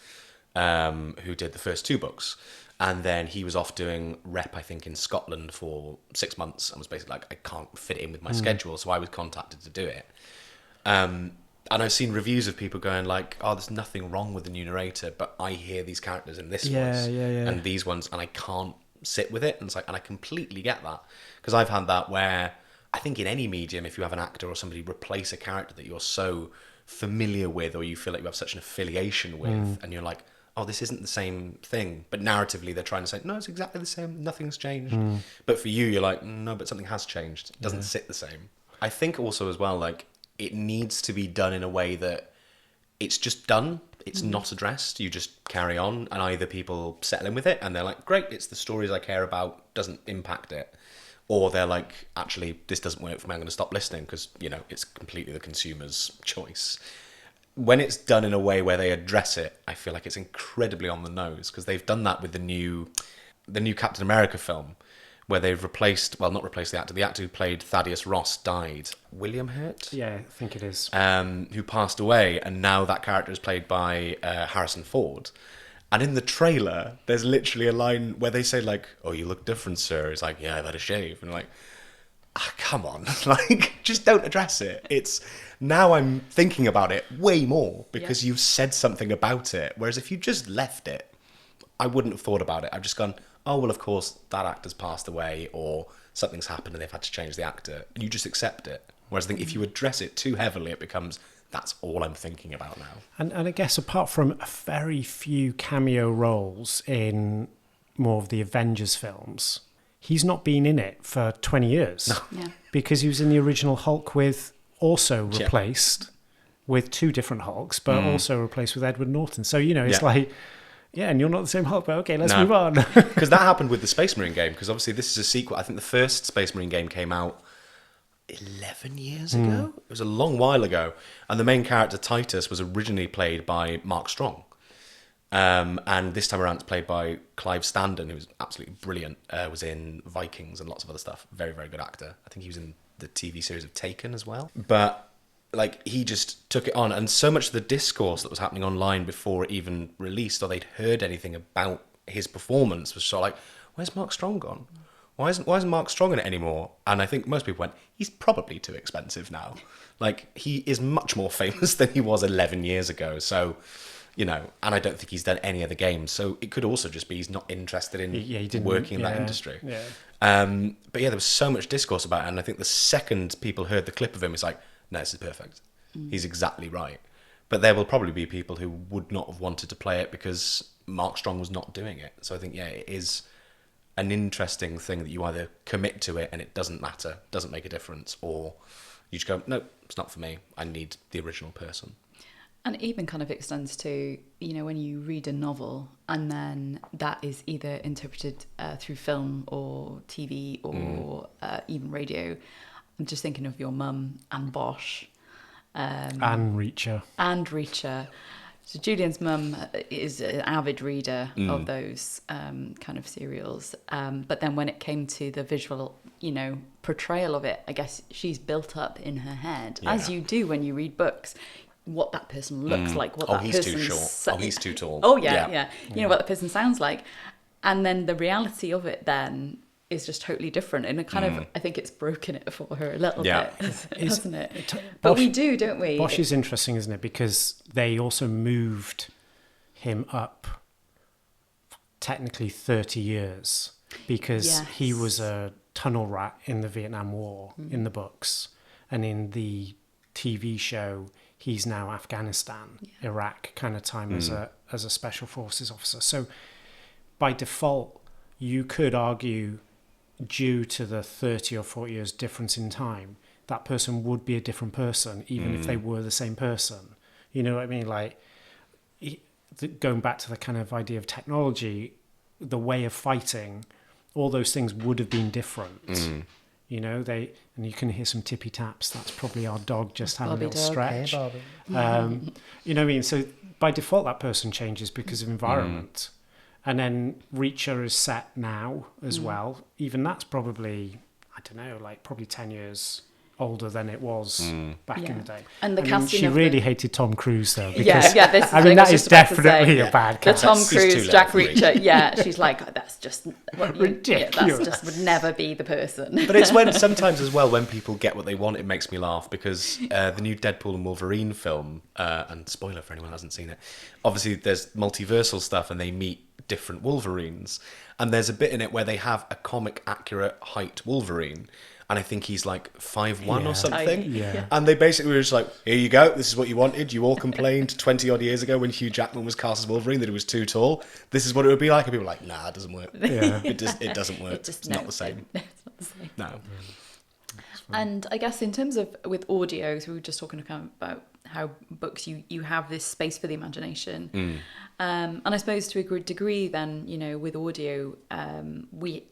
who did the first 2 books. And then he was off doing rep, I think, in Scotland for 6 months, and was basically like, I can't fit it in with my schedule, so I was contacted to do it. And I've seen reviews of people going like, oh, there's nothing wrong with the new narrator, but I hear these characters in this voice and these ones, and I can't sit with it. And it's like, and I completely get that, because I've had that where I think in any medium, if you have an actor or somebody replace a character that you're so familiar with, or you feel like you have such an affiliation with, and you're like, oh, this isn't the same thing. But narratively, they're trying to say, no, it's exactly the same. Nothing's changed. But for you, you're like, no, but something has changed. It doesn't sit the same. I think also as well, like, it needs to be done in a way that it's just done. It's not addressed. You just carry on, and either people settle in with it and they're like, great, it's the stories I care about, doesn't impact it. Or they're like, actually, this doesn't work for me, I'm going to stop listening because, you know, it's completely the consumer's choice. When it's done in a way where they address it, I feel like it's incredibly on the nose, because they've done that with the new Captain America film, where they've not replaced the actor who played Thaddeus Ross died. William Hurt? Yeah, I think it is. Who passed away, and now that character is played by Harrison Ford. And in the trailer, there's literally a line where they say, like, oh, you look different, sir. It's like, yeah, I've had a shave. And like, come on. Like, just don't address it. It's, now I'm thinking about it way more because you've said something about it. Whereas if you just left it, I wouldn't have thought about it. I've just gone, oh, well, of course, that actor's passed away or something's happened and they've had to change the actor. And you just accept it. Whereas I think if you address it too heavily, it becomes, that's all I'm thinking about now. And I guess apart from a very few cameo roles in more of the Avengers films, he's not been in it for 20 years. No. Yeah. Because he was in the original Hulk also replaced with two different Hulks, but also replaced with Edward Norton. So, you know, it's like, yeah, and you're not the same Hulk, but okay, let's move on. Because that happened with the Space Marine game, because obviously this is a sequel. I think the first Space Marine game came out 11 years ago. It was a long while ago. And the main character, Titus, was originally played by Mark Strong. And this time around it's played by Clive Standen, who was absolutely brilliant. Was in Vikings and lots of other stuff. Very, very good actor. I think he was in the TV series of Taken as well. But like, he just took it on. And so much of the discourse that was happening online before it even released, or they'd heard anything about his performance, was sort of like, where's Mark Strong gone? Why isn't Mark Strong in it anymore? And I think most people went, he's probably too expensive now. Like, he is much more famous than he was 11 years ago. So, you know, and I don't think he's done any other games. So it could also just be he's not interested in working in that industry. Yeah. But yeah, there was so much discourse about it. And I think the second people heard the clip of him, it's like, no, this is perfect. He's exactly right. But there will probably be people who would not have wanted to play it because Mark Strong was not doing it. So I think, yeah, it is an interesting thing that you either commit to it and it doesn't matter, doesn't make a difference, or you just go, no, it's not for me. I need the original person. And it even kind of extends to, you know, when you read a novel and then that is either interpreted through film or TV or even radio. I'm just thinking of your mum and Bosch. And Reacher. So Julian's mum is an avid reader of those kind of serials. But then when it came to the visual, you know, portrayal of it, I guess she's built up in her head, as you do when you read books, what that person looks like, what that person... Oh, he's too short. Oh, he's too tall. Oh, yeah. You know, what the person sounds like. And then the reality of it then is just totally different. And it kind of, I think it's broken it for her a little bit, hasn't it? But we do, don't we? Bosch is interesting, isn't it? Because they also moved him up technically 30 years because he was a tunnel rat in the Vietnam War in the books. And in the TV show, he's now Afghanistan, Iraq kind of time as a special forces officer. So by default, you could argue, due to the 30 or 40 years difference in time, that person would be a different person, even if they were the same person. You know what I mean? Like, going back to the kind of idea of technology, the way of fighting, all those things would have been different. You know, and you can hear some tippy taps. That's probably our dog just having a little stretch. Hey, Bobby. You know what I mean? So by default, that person changes because of environment. And then Reacher is set now as well. Even that's probably, I don't know, like probably 10 years older than it was back in the day. And the casting she really hated Tom Cruise though. Because, this I mean, that is definitely a bad cast. The Tom Cruise, Jack Reacher, she's like, oh, that's just ridiculous. That just would never be the person. But it's when sometimes as well, when people get what they want, it makes me laugh because the new Deadpool and Wolverine film, and spoiler for anyone who hasn't seen it, obviously there's multiversal stuff and they meet different Wolverines. And there's a bit in it where they have a comic accurate height Wolverine. and I think he's like 5'1" Yeah. or something. Yeah. And they basically were just like, here you go, this is what you wanted. You all complained 20 odd years ago when Hugh Jackman was cast as Wolverine that he was too tall. This is what it would be like. And people were like, nah, it doesn't work. Yeah. It doesn't work. It's not the same. It's not the same. No. And I guess in terms of with audio, so we were just talking about how books you have this space for the imagination, and I suppose to a good degree, then with audio, we,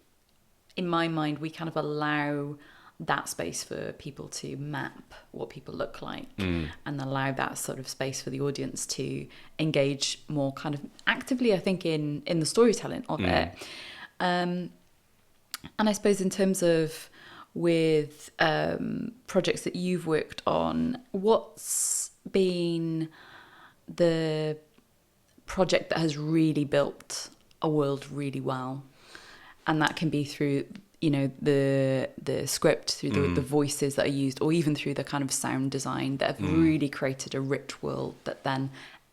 in my mind, we kind of allow that space for people to map what people look like, and allow that sort of space for the audience to engage more kind of actively, I think, in the storytelling of it. And I suppose in terms of with projects that you've worked on, what's been the project that has really built a world really well? And that can be through the script, through the voices that are used, or even through the kind of sound design that have really created a rich world that then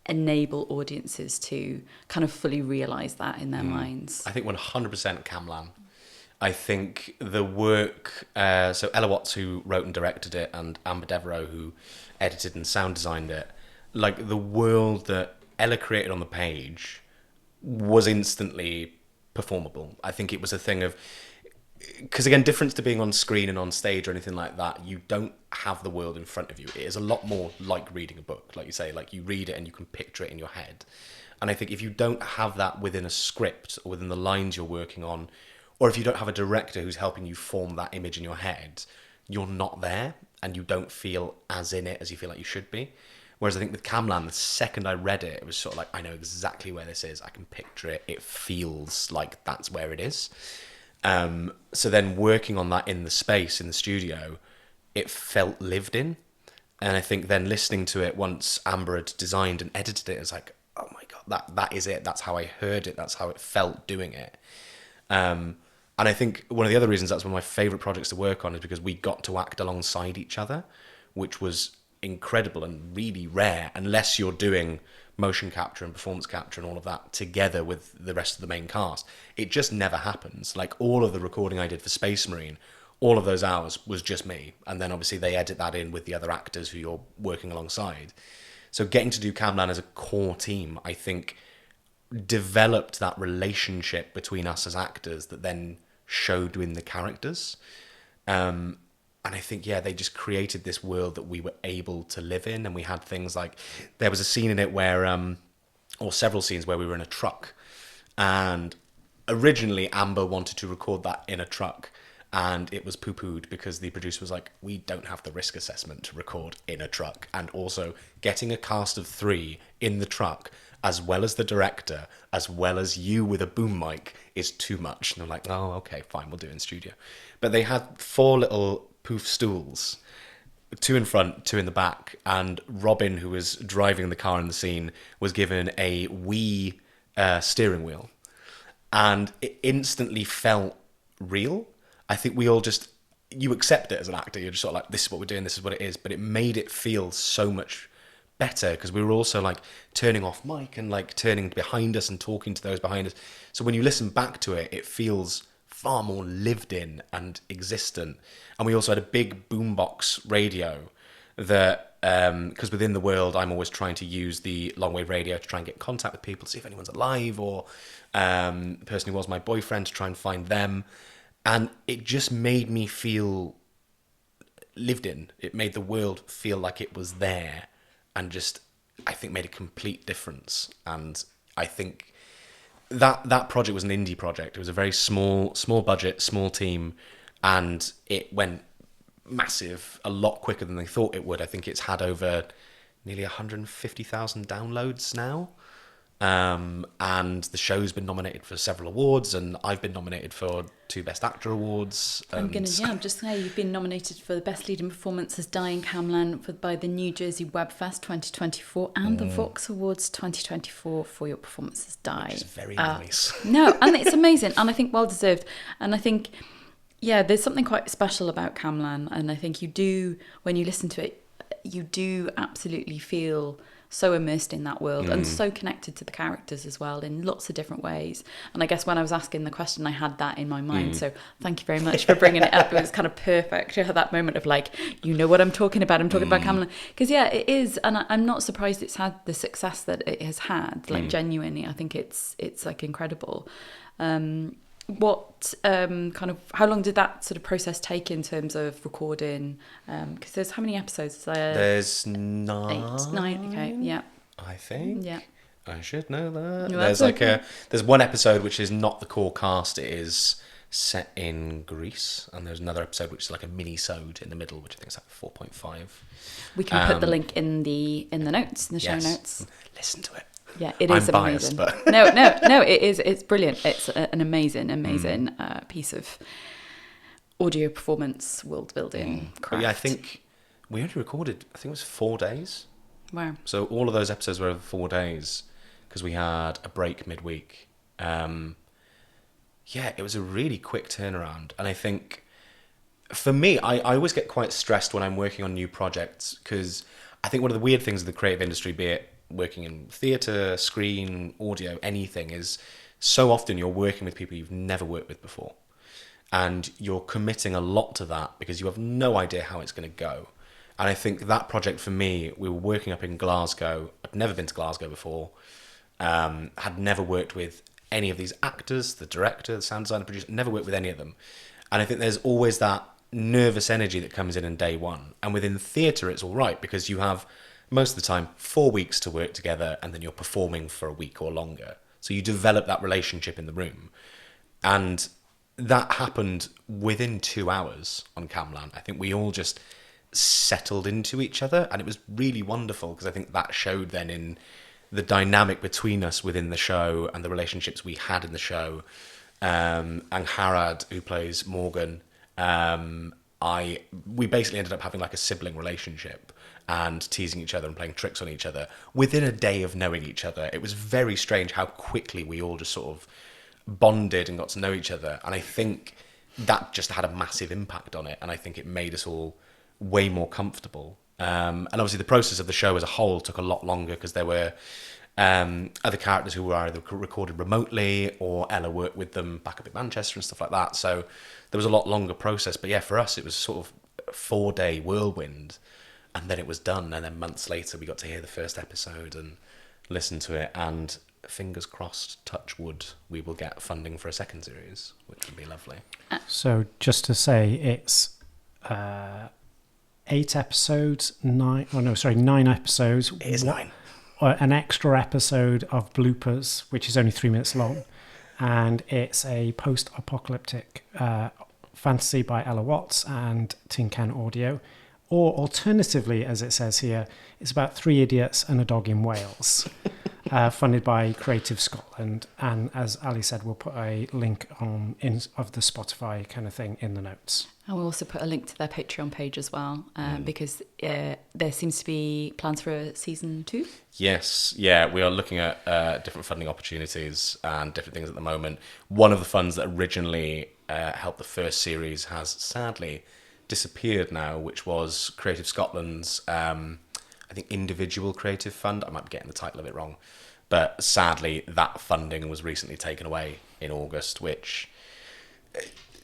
enable audiences to kind of fully realise that in their minds. I think 100% Camlann. I think the work, so Ella Watts, who wrote and directed it, and Amber Devereaux, who edited and sound designed it, like the world that Ella created on the page was instantly performable. I think it was a thing of, because again, difference to being on screen and on stage or anything like that, you don't have the world in front of you. It is a lot more like reading a book, like you say, like you read it and you can picture it in your head. And I think if you don't have that within a script or within the lines you're working on, or if you don't have a director who's helping you form that image in your head, you're not there and you don't feel as in it as you feel like you should be. Whereas I think with Camlann, the second I read it, it was sort of like, I know exactly where this is. I can picture it. It feels like that's where it is. So then working on that in the space, in the studio, it felt lived in. And I think then listening to it once Amber had designed and edited it, it was like, oh my God, that is it. That's how I heard it. That's how it felt doing it. And I think one of the other reasons that's one of my favourite projects to work on is because we got to act alongside each other, which was incredible and really rare, unless you're doing motion capture and performance capture and all of that together with the rest of the main cast. It just never happens. Like all of the recording I did for Space Marine, all of those hours was just me. And then obviously they edit that in with the other actors who you're working alongside. So getting to do Camlann as a core team, I think, developed that relationship between us as actors that then showed in the characters. And I think, they just created this world that we were able to live in. And we had things like, there was a scene in it where, or several scenes where we were in a truck. And originally Amber wanted to record that in a truck. And it was poo-pooed because the producer was like, we don't have the risk assessment to record in a truck. And also getting a cast of 3 in the truck, as well as the director, as well as you with a boom mic, is too much. And I'm like, oh, okay, fine, we'll do it in studio. But they had 4 little poof stools, 2 in front, 2 in the back. And Robin, who was driving the car in the scene, was given a Wii steering wheel. And it instantly felt real. I think we all just, you accept it as an actor. You're just sort of like, this is what we're doing, this is what it is. But it made it feel so much better because we were also like turning off mic and like turning behind us and talking to those behind us. So when you listen back to it, it feels far more lived in and existent. And we also had a big boombox radio that, because within the world, I'm always trying to use the long wave radio to try and get in contact with people, to see if anyone's alive, or the person who was my boyfriend, to try and find them. And it just made me feel lived in. It made the world feel like it was there. And just, I think, made a complete difference. And I think that project was an indie project. It was a very small budget, small team, and it went massive a lot quicker than they thought it would. I think it's had over nearly 150,000 downloads now. And the show's been nominated for several awards, and I've been nominated for 2 Best Actor awards. I'm just saying you've been nominated for the Best Leading Performance as Dying Camlann by the New Jersey Web Fest 2024 and the Vox Awards 2024 for your performance as Di. Which is very nice. No, and it's amazing, and I think well deserved. And I think, there's something quite special about Camlann, and I think you do, when you listen to it, you do absolutely feel so immersed in that world and so connected to the characters as well in lots of different ways. And I guess when I was asking the question, I had that in my mind. So thank you very much for bringing it up. It was kind of perfect to have that moment of like, you know what I'm talking about. I'm talking about Camlann. Because yeah, it is. And I'm not surprised it's had the success that it has had. Like genuinely, I think it's like incredible. What kind of, how long did that sort of process take in terms of recording? Because there's how many episodes? Is there? There's 9. 8, 9. Okay, yeah. I think. Yeah. I should know that. No, There's that's like okay. there's one episode which is not the core cast. It is set in Greece, and there's another episode which is like a mini-sode in the middle, which I think is like 4.5. We can put the link in the notes, in the show notes. Listen to it. Yeah, it is I'm amazing. biased, but no, it is. It's brilliant. It's an amazing piece of audio performance, world building But craft. yeah, I think we only recorded. I think it was 4 days. Wow. So all of those episodes were over 4 days because we had a break midweek. Yeah, it was a really quick turnaround, and I think for me, I always get quite stressed when I'm working on new projects because I think one of the weird things of the creative industry, be it working in theatre, screen, audio, anything, is so often you're working with people you've never worked with before. And you're committing a lot to that because you have no idea how it's going to go. And I think that project for me, we were working up in Glasgow. I'd never been to Glasgow before. Had never worked with any of these actors, the director, the sound designer, producer, never worked with any of them. And I think there's always that nervous energy that comes in day one. And within theatre, it's all right because you have most of the time 4 weeks to work together and then you're performing for a week or longer. So you develop that relationship in the room. And that happened within 2 hours on Camlann. I think we all just settled into each other, and it was really wonderful because I think that showed then in the dynamic between us within the show and the relationships we had in the show. And Harad, who plays Morgan, we basically ended up having like a sibling relationship and teasing each other and playing tricks on each other within a day of knowing each other. It was very strange how quickly we all just sort of bonded and got to know each other. And I think that just had a massive impact on it. And I think it made us all way more comfortable. And obviously the process of the show as a whole took a lot longer because there were other characters who were either recorded remotely or Ella worked with them back up in Manchester and stuff like that. So there was a lot longer process. But yeah, for us, it was sort of a 4-day whirlwind. And then it was done. And then months later, we got to hear the first episode and listen to it. And fingers crossed, touch wood, we will get funding for a second series, which would be lovely. So just to say, it's 8 episodes, 9 episodes. It is 9. An extra episode of bloopers, which is only 3 minutes long. And it's a post-apocalyptic fantasy by Ella Watts and Tin Can Audio. Or alternatively, as it says here, it's about 3 idiots and a dog in Wales, funded by Creative Scotland. And as Ali said, we'll put a link of the Spotify kind of thing in the notes. And we'll also put a link to their Patreon page as well, because there seems to be plans for a season 2. Yes, yeah, we are looking at different funding opportunities and different things at the moment. One of the funds that originally helped the first series has sadly disappeared now, which was Creative Scotland's, I think, individual creative fund. I might be getting the title of it wrong. But sadly, that funding was recently taken away in August, which...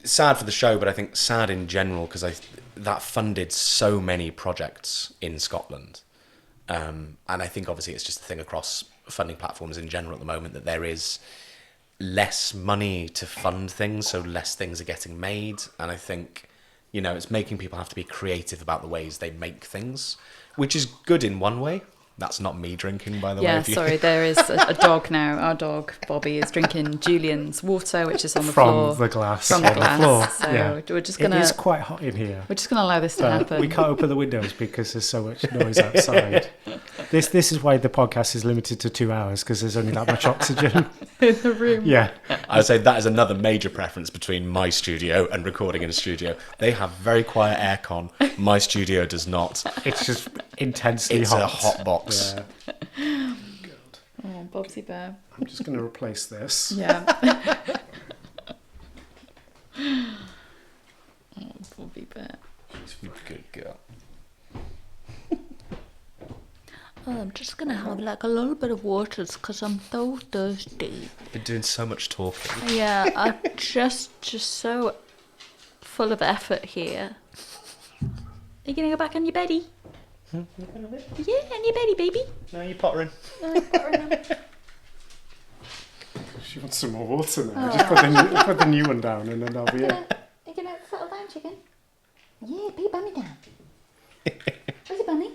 sad for the show, but I think sad in general because that funded so many projects in Scotland. And I think obviously it's just a thing across funding platforms in general at the moment that there is less money to fund things, so less things are getting made. And I think, you know, it's making people have to be creative about the ways they make things, which is good in one way. That's not me drinking, by the way. Yeah, sorry, there is a dog now. Our dog, Bobby, is drinking Julian's water, which is on the floor. From the glass. From the glass. Floor. So yeah. we're just going to... It is quite hot in here. We're just going to allow this to But happen. we can't open the windows because there's so much noise outside. This is why the podcast is limited to 2 hours, because there's only that much oxygen in the room. Yeah. I would say that is another major preference between my studio and recording in a studio. They have very quiet aircon. My studio does not. It's just intensely It's hot. a hot box. Yeah. Oh, Bobsy Bear. I'm just going to replace this. Yeah. Oh, Bobby Bear. Good girl. Oh, I'm just gonna have like a little bit of water because I'm so thirsty. Been doing so much talking. Yeah, I'm just so full of effort here. Are you gonna go back on your beddy? Yeah, on your beddy, baby. No, you're pottering. No, I'm pottering now. She wants some more water now. Just put the new one down and then that'll be it. Are you gonna settle down, chicken? Yeah, put your bummy down. Where's your bummy?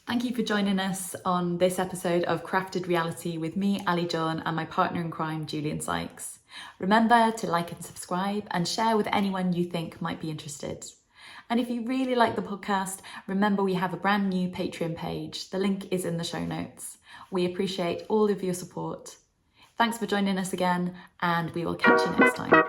Thank you for joining us on this episode of Crafted Reality with me, Ali John, and my partner in crime, Julian Sykes. Remember to like and subscribe and share with anyone you think might be interested. And if you really like the podcast, remember we have a brand new Patreon page. The link is in the show notes. We appreciate all of your support. Thanks for joining us again, and we will catch you next time.